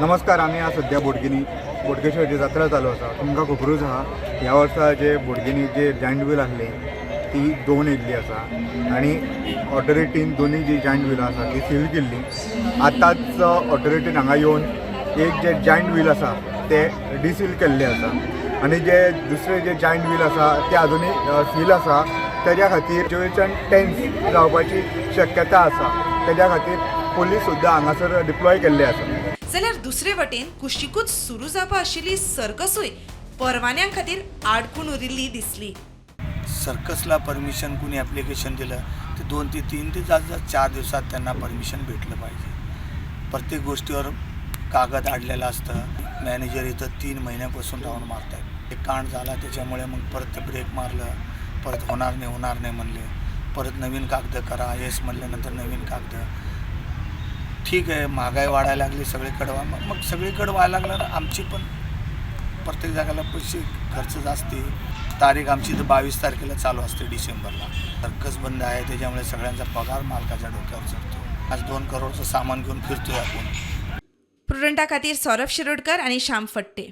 नमस्कार. आम्ही आज सध्या बोडगेश्वरची जात्रा चालू आसा. तुमकां खबरूच आहा ह्या वर्सा जे बोडगिनी जे जायंट व्हील आहली ती 2 येयल्ली आसा आनी ऑथॉरिटीन दोनी जी जायंट व्हील आसा ती सील केल्ली. आतांच ऑथॉरिटीन हांगा येवन एक जे जायंट व्हील आसा ते डिसील केल्ले आसा आनी जे दुसरे जे जायंट व्हील आसा ते अजुनूय सील आसा. तेज्या खातीर सिच्युएशन टेन्स जावपाची शक्यता आसा. तेज्या खातीर पोलीस सुद्दां हांगासर डिप्लॉय केल्ले आसा. जाल्यार दुसरे वटेन कुशीकूच सुरू जावपा आशिल्ली सर्कसूय परवान्यां खातीर आडकून उरिल्ली दिसली. सर्कसला परमिशन कोणी ॲप्लिकेशन दिलं ते 2 ते 3 ते जास्त 4 दिवसात त्यांना परमिशन भेटलं पाहिजे. प्रत्येक गोष्टीवर कागद आडलेला असतं. मॅनेजर इथं 3 महिन्यापासून राहून मारत आहेत. एक कांड झाला त्याच्यामुळे मग परत ते ब्रेक मारलं. परत होणार नाही म्हणले. परत नवीन कागद करा येस म्हणल्यानंतर नवीन कागद. ठीक आहे, महागाई वाढायला लागली सगळीकडं. मग सगळीकडं व्हायला लागलं ना. आमची पण प्रत्येक जागेला पैसे खर्च जास्त. तारीख आमची तर 22 तारखेला चालू असते डिसेंबरला. सर्कस बंद आहे त्याच्यामुळे सगळ्यांचा पगार मालकाच्या डोक्यावर चढतो. आज 2 करोडचं सामान घेऊन फिरतोय आपण. प्रुडंटा खातीर सौरभ शिरोडकर आणि श्याम फट्टे.